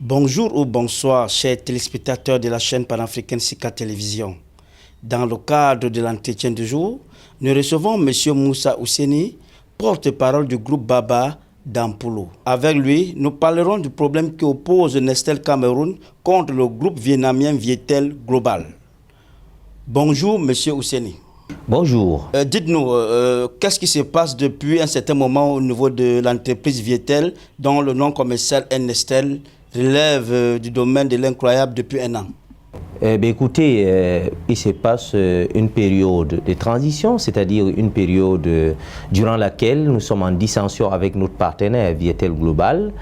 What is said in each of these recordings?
Bonjour ou bonsoir, chers téléspectateurs de la chaîne panafricaine Sika Télévision. Dans le cadre de l'entretien du jour, nous recevons M. Moussa Ouseni, porte-parole du groupe Baba d'Ampoulo. Avec lui, nous parlerons du problème qui oppose Nestlé Cameroun contre le groupe vietnamien Vietel Global. Bonjour M. Ouseni. Bonjour. Dites-nous, qu'est-ce qui se passe depuis un certain moment au niveau de l'entreprise Vietel, dont le nom commercial est Nestlé, relève du domaine de l'incroyable depuis un an? Écoutez, il se passe une période de transition, c'est-à-dire une période durant laquelle nous sommes en dissension avec notre partenaire Vietel Global.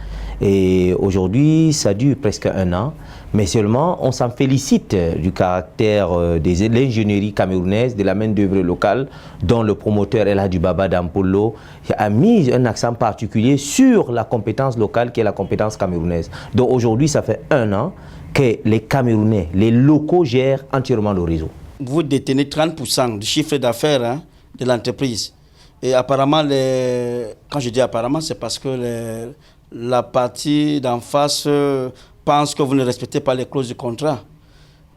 Et aujourd'hui, ça dure presque un an, mais seulement on s'en félicite du caractère de l'ingénierie camerounaise, de la main-d'œuvre locale, dont le promoteur El Hadji Baba d'Ampoulo a mis un accent particulier sur la compétence locale qui est la compétence camerounaise. Donc aujourd'hui, ça fait un an que les Camerounais, les locaux gèrent entièrement le réseau. Vous détenez 30% du chiffre d'affaires de l'entreprise. Et apparemment, quand je dis apparemment, c'est parce que la partie d'en face pense que vous ne respectez pas les clauses du contrat.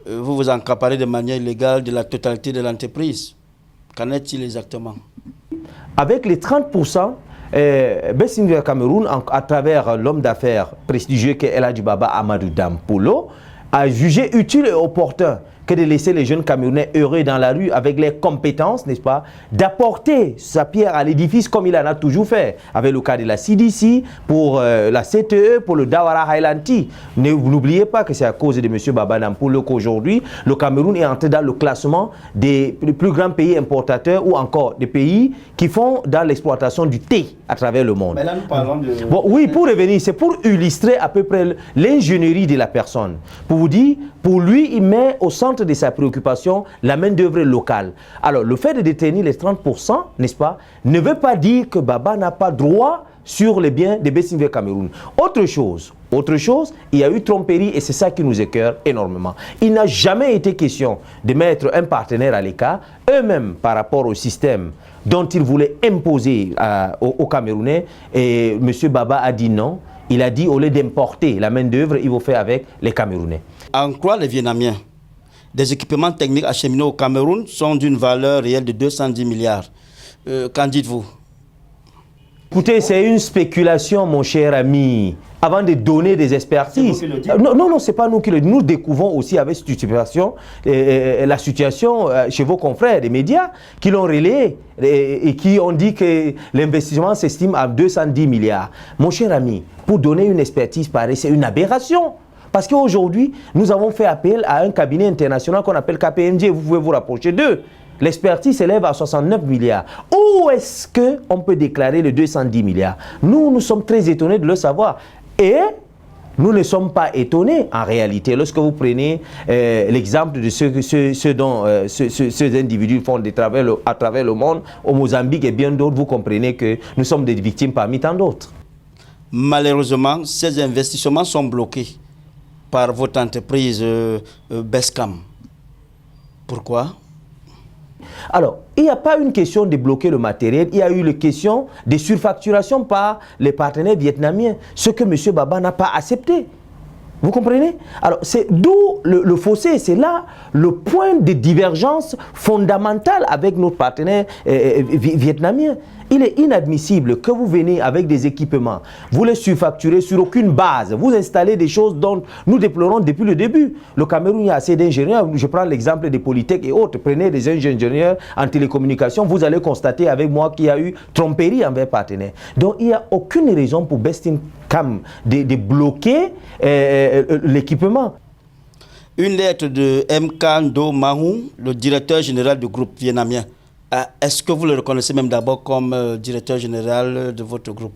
Vous vous accaparez de manière illégale de la totalité de l'entreprise. Qu'en est-il exactement? Avec les 30%, Bessinville Cameroun, à travers l'homme d'affaires prestigieux qu'est El Hadji Baba Amadou d'Ampoulo, a jugé utile et opportun que de laisser les jeunes Camerounais heureux dans la rue avec les compétences, n'est-ce pas, d'apporter sa pierre à l'édifice comme il en a toujours fait, avec le cas de la CDC, pour la CTE, pour le Dawara Highlanti. N'oubliez pas que c'est à cause de M. Baba d'Ampoulo qu'aujourd'hui, le Cameroun est entré dans le classement des plus grands pays importateurs ou encore des pays qui font dans l'exploitation du thé à travers le monde. Mais là, nous parlons de... Bon, oui, pour revenir, c'est pour illustrer à peu près l'ingénierie de la personne. Pour vous dire, pour lui, il met au centre de sa préoccupation la main-d'œuvre locale. Alors, le fait de détenir les 30%, n'est-ce pas, ne veut pas dire que Baba n'a pas droit sur les biens de Bessinville Cameroun. Autre chose, il y a eu tromperie et c'est ça qui nous écœure énormément. Il n'a jamais été question de mettre un partenaire à l'écart, eux-mêmes par rapport au système dont ils voulaient imposer aux Camerounais. Et M. Baba a dit non. Il a dit au lieu d'importer la main-d'œuvre, il faut faire avec les Camerounais. En quoi les Vietnamiens? Des équipements techniques acheminés au Cameroun sont d'une valeur réelle de 210 milliards. Qu'en dites-vous? Écoutez, c'est une spéculation, mon cher ami. Avant de donner des expertises. Non, c'est pas nous qui le disons. Nous découvrons aussi avec stupéfaction la situation chez vos confrères des médias qui l'ont relayé et qui ont dit que l'investissement s'estime à 210 milliards. Mon cher ami, pour donner une expertise pareille, c'est une aberration. Parce qu'aujourd'hui, nous avons fait appel à un cabinet international qu'on appelle KPMG. Vous pouvez vous rapprocher d'eux. L'expertise s'élève à 69 milliards. Où est-ce qu'on peut déclarer les 210 milliards? Nous sommes très étonnés de le savoir. Et nous ne sommes pas étonnés en réalité. Lorsque vous prenez l'exemple de ce dont ces individus font à travers le monde, au Mozambique et bien d'autres, vous comprenez que nous sommes des victimes parmi tant d'autres. Malheureusement, ces investissements sont bloqués par votre entreprise Bescam. Pourquoi? Alors, il n'y a pas une question de bloquer le matériel, il y a eu une question de surfacturation par les partenaires vietnamiens, ce que M. Baba n'a pas accepté. Vous comprenez? Alors, c'est d'où le fossé, c'est là le point de divergence fondamentale avec notre partenaire vietnamien. Il est inadmissible que vous venez avec des équipements, vous les surfacturez sur aucune base, vous installez des choses dont nous déplorons depuis le début. Le Cameroun, il y a assez d'ingénieurs, je prends l'exemple des Polytech et autres, prenez des ingénieurs en télécommunication, vous allez constater avec moi qu'il y a eu tromperie envers partenaires. Donc il n'y a aucune raison pour Bestinville de bloquer l'équipement. Une lettre de M. Do Mahou, le directeur général du groupe vietnamien. Est-ce que vous le reconnaissez même d'abord comme directeur général de votre groupe?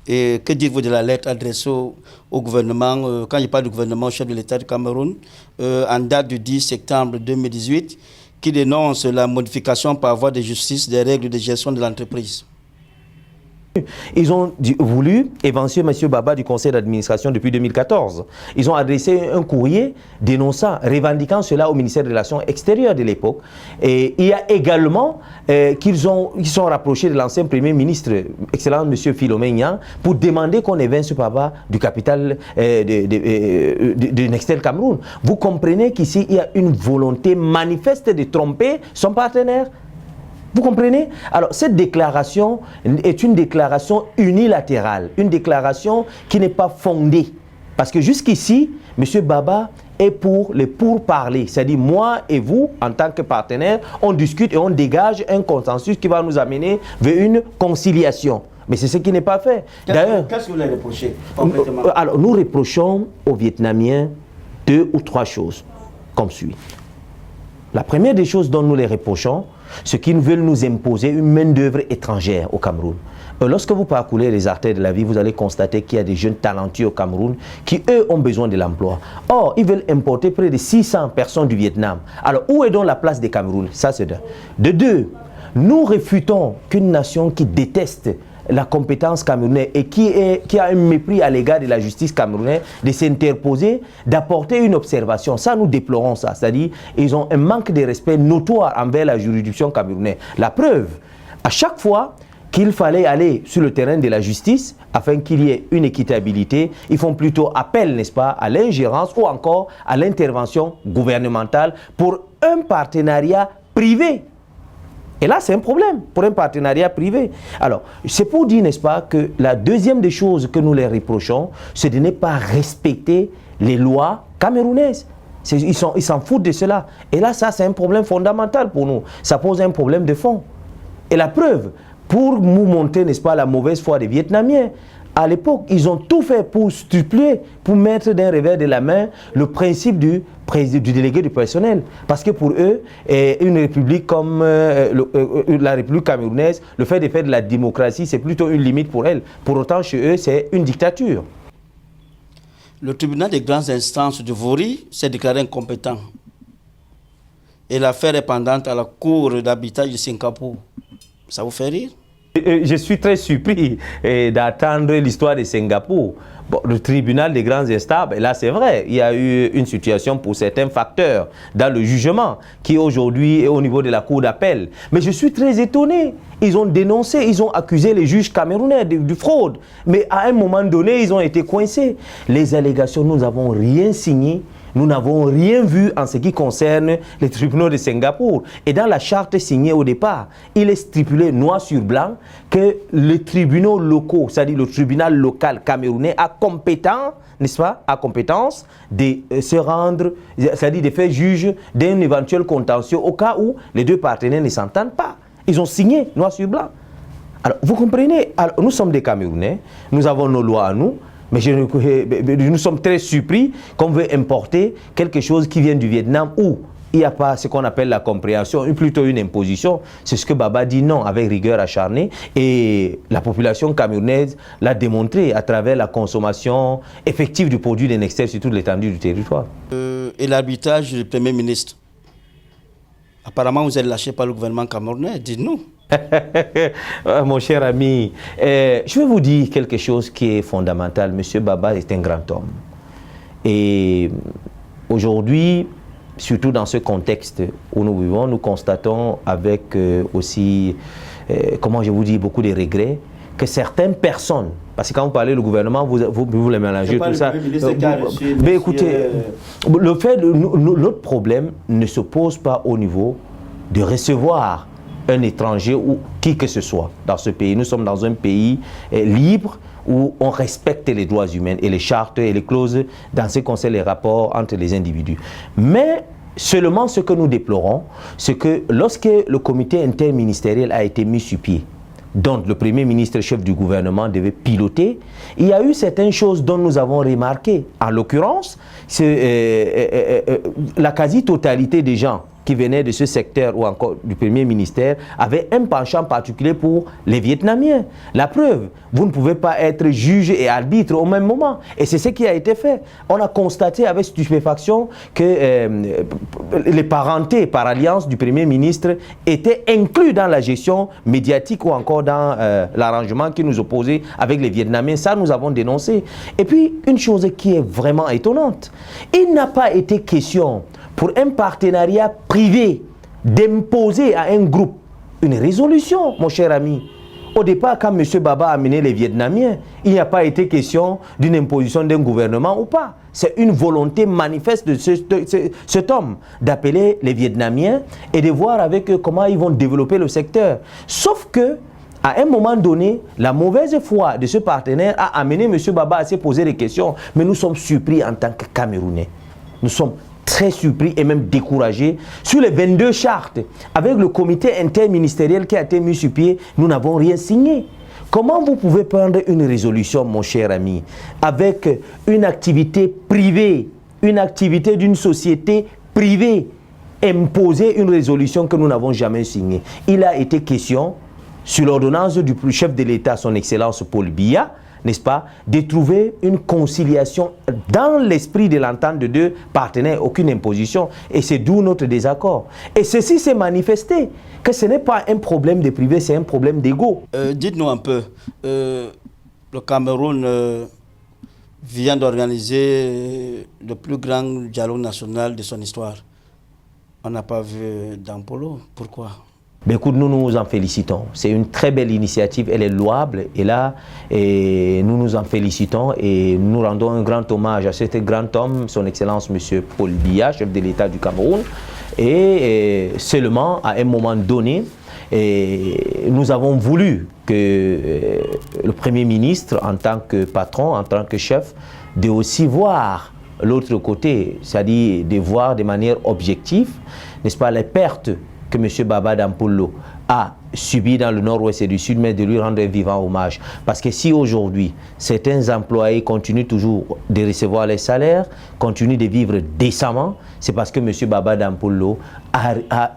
Et que dites-vous de la lettre adressée au gouvernement, quand je parle du gouvernement, au chef de l'État du Cameroun, en date du 10 septembre 2018, qui dénonce la modification par voie de justice des règles de gestion de l'entreprise? Ils ont voulu évincer M. Baba du conseil d'administration depuis 2014. Ils ont adressé un courrier dénonçant, revendiquant cela au ministère des Relations extérieures de l'époque. Et il y a également ils sont rapprochés de l'ancien Premier ministre, excellent M. Philomène Niang, pour demander qu'on évince Baba du capital de Nextel Cameroun. Vous comprenez qu'ici, il y a une volonté manifeste de tromper son partenaire. Vous comprenez? Alors, cette déclaration est une déclaration unilatérale, une déclaration qui n'est pas fondée. Parce que jusqu'ici, M. Baba est pour les pourparlers. C'est-à-dire, moi et vous, en tant que partenaires, on discute et on dégage un consensus qui va nous amener vers une conciliation. Mais c'est ce qui n'est pas fait. D'ailleurs, qu'est-ce que vous les reprochez concrètement? Alors, nous reprochons aux Vietnamiens 2 ou 3 choses, comme suit. La première des choses dont nous les reprochons, c'est qu'ils veulent nous imposer une main-d'œuvre étrangère au Cameroun. Lorsque vous parcourez les artères de la vie, vous allez constater qu'il y a des jeunes talentueux au Cameroun qui, eux, ont besoin de l'emploi. Or, ils veulent importer près de 600 personnes du Vietnam. Alors, où est donc la place des Cameroun? Ça, c'est d'un. De deux, nous réfutons qu'une nation qui déteste la compétence camerounaise et qui a un mépris à l'égard de la justice camerounaise, de s'interposer, d'apporter une observation. Ça, nous déplorons ça. C'est-à-dire, ils ont un manque de respect notoire envers la juridiction camerounaise. La preuve, à chaque fois qu'il fallait aller sur le terrain de la justice, afin qu'il y ait une équitabilité, ils font plutôt appel, n'est-ce pas, à l'ingérence ou encore à l'intervention gouvernementale pour un partenariat privé. Et là, c'est un problème pour un partenariat privé. Alors, c'est pour dire, n'est-ce pas, que la deuxième des choses que nous les reprochons, c'est de ne pas respecter les lois camerounaises. Ils s'en foutent de cela. Et là, ça, c'est un problème fondamental pour nous. Ça pose un problème de fond. Et la preuve, pour nous montrer, n'est-ce pas, la mauvaise foi des Vietnamiens, à l'époque, ils ont tout fait pour stipuler, pour mettre d'un revers de la main le principe du délégué du personnel. Parce que pour eux, une république comme la République camerounaise, le fait de faire de la démocratie, c'est plutôt une limite pour elle. Pour autant, chez eux, c'est une dictature. Le tribunal des grandes instances de Vori s'est déclaré incompétent. Et l'affaire est pendante à la cour d'arbitrage de Singapour. Ça vous fait rire? Je suis très surpris d'attendre l'histoire de Singapour. Bon, le tribunal des grands instances, là c'est vrai, il y a eu une situation pour certains facteurs dans le jugement qui aujourd'hui est au niveau de la cour d'appel. Mais je suis très étonné. Ils ont dénoncé, ils ont accusé les juges camerounais de fraude. Mais à un moment donné, ils ont été coincés. Les allégations, nous n'avons rien signé. Nous n'avons rien vu en ce qui concerne les tribunaux de Singapour. Et dans la charte signée au départ, il est stipulé noir sur blanc que les tribunaux locaux, c'est-à-dire le tribunal local camerounais, a compétence, n'est-ce pas, a compétence de se rendre, c'est-à-dire de faire juge d'un éventuel contentieux au cas où les deux partenaires ne s'entendent pas. Ils ont signé noir sur blanc. Alors, vous comprenez, alors, nous sommes des Camerounais, nous avons nos lois à nous. Mais nous sommes très surpris qu'on veut importer quelque chose qui vient du Vietnam où il n'y a pas ce qu'on appelle la compréhension, plutôt une imposition. C'est ce que Baba dit non, avec rigueur acharnée. Et la population camerounaise l'a démontré à travers la consommation effective du produit de Nextel sur toute l'étendue du territoire. Et l'arbitrage du Premier ministre? Apparemment, vous êtes lâché par le gouvernement camerounais, dites-nous. Mon cher ami, je vais vous dire quelque chose qui est fondamental. Monsieur Baba est un grand homme. Et aujourd'hui, surtout dans ce contexte où nous vivons, nous constatons avec aussi, comment je vous dis, beaucoup de regrets, que certaines personnes, parce que quand vous parlez du gouvernement, vous les mélangez, tout ça. Mais écoutez, notre problème ne se pose pas au niveau de recevoir un étranger ou qui que ce soit dans ce pays. Nous sommes dans un pays libre où on respecte les droits humains et les chartes et les clauses dans ce qui concerne les rapports entre les individus. Mais seulement ce que nous déplorons, c'est que lorsque le comité interministériel a été mis sur pied, dont le Premier ministre, chef du gouvernement, devait piloter, il y a eu certaines choses dont nous avons remarqué. En l'occurrence, la quasi-totalité des gens qui venaient de ce secteur ou encore du premier ministère avaient un penchant particulier pour les Vietnamiens. La preuve, vous ne pouvez pas être juge et arbitre au même moment. Et c'est ce qui a été fait. On a constaté avec stupéfaction que les parentés par alliance du premier ministre étaient inclus dans la gestion médiatique ou encore dans l'arrangement qui nous opposait avec les Vietnamiens. Ça, nous avons dénoncé. Et puis, une chose qui est vraiment étonnante, il n'a pas été question pour un partenariat privé d'imposer à un groupe une résolution, mon cher ami. Au départ, quand M. Baba a amené les Vietnamiens, il n'y a pas été question d'une imposition d'un gouvernement ou pas. C'est une volonté manifeste de cet homme d'appeler les Vietnamiens et de voir avec eux comment ils vont développer le secteur. Sauf que, à un moment donné, la mauvaise foi de ce partenaire a amené M. Baba à se poser des questions. Mais nous sommes surpris en tant que Camerounais. Nous sommes très surpris et même découragés. Sur les 22 chartes, avec le comité interministériel qui a été mis sur pied, nous n'avons rien signé. Comment vous pouvez prendre une résolution, mon cher ami, avec une activité privée, une activité d'une société privée, imposer une résolution que nous n'avons jamais signée? Il a été question, sur l'ordonnance du chef de l'État, son Excellence Paul Biya, n'est-ce pas, de trouver une conciliation dans l'esprit de l'entente de deux partenaires, aucune imposition. Et c'est d'où notre désaccord. Et ceci s'est manifesté, que ce n'est pas un problème de privé, c'est un problème d'ego. Dites-nous un peu, le Cameroun vient d'organiser le plus grand dialogue national de son histoire. On n'a pas vu d'Ampolo. Pourquoi? Ben écoute, nous nous en félicitons. C'est une très belle initiative, elle est louable. Et là, nous nous en félicitons et nous rendons un grand hommage à cet grand homme, son Excellence M. Paul Biya, chef de l'État du Cameroun. Et seulement, à un moment donné, nous avons voulu que le Premier ministre, en tant que patron, en tant que chef, de aussi voir l'autre côté, c'est-à-dire de voir de manière objective, n'est-ce pas, les pertes que M. Baba Dampolo a subi dans le nord-ouest et du sud, mais de lui rendre un vivant hommage. Parce que si aujourd'hui, certains employés continuent toujours de recevoir les salaires, continuent de vivre décemment, c'est parce que M. Baba Dampolo a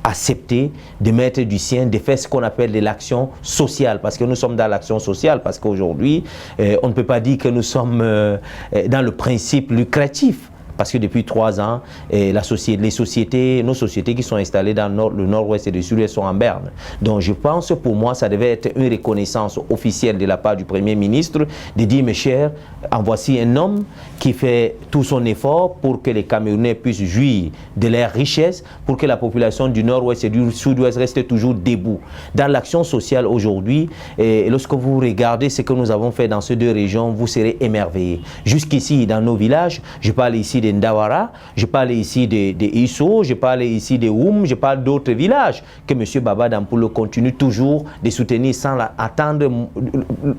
accepté de mettre du sien, de faire ce qu'on appelle de l'action sociale, parce que nous sommes dans l'action sociale, parce qu'aujourd'hui, on ne peut pas dire que nous sommes dans le principe lucratif. Parce que depuis 3 ans, nos sociétés qui sont installées dans le nord-ouest et le sud-ouest sont en berne. Donc je pense, pour moi, ça devait être une reconnaissance officielle de la part du Premier ministre de dire, mes chers, en voici un homme qui fait tout son effort pour que les Camerounais puissent jouir de leurs richesses, pour que la population du nord-ouest et du sud-ouest reste toujours debout. Dans l'action sociale aujourd'hui, lorsque vous regardez ce que nous avons fait dans ces 2 régions, vous serez émerveillés. Jusqu'ici, dans nos villages, je parle ici de Ndawara, je parle ici de Isso, je parle ici de Oum, je parle d'autres villages que M. Baba Dampolo continue toujours de soutenir sans attendre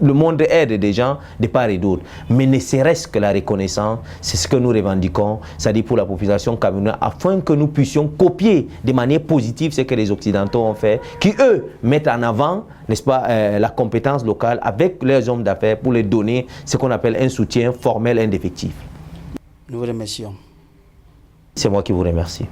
le monde aide des gens de part et d'autre. Mais ne serait-ce que la reconnaissance, c'est ce que nous revendiquons, c'est-à-dire pour la population camerounaise, afin que nous puissions copier de manière positive ce que les Occidentaux ont fait, qui eux mettent en avant, n'est-ce pas, la compétence locale avec leurs hommes d'affaires pour les donner ce qu'on appelle un soutien formel indéfectible. Nous vous remercions. C'est moi qui vous remercie.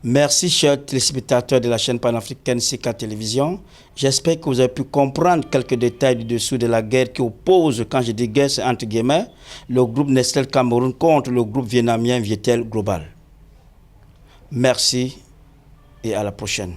Merci, chers téléspectateurs de la chaîne panafricaine CK Télévision. J'espère que vous avez pu comprendre quelques détails du dessous de la guerre qui oppose, quand je dis guerre, c'est entre guillemets, le groupe Nestlé Cameroun contre le groupe vietnamien Vietel Global. Merci et à la prochaine.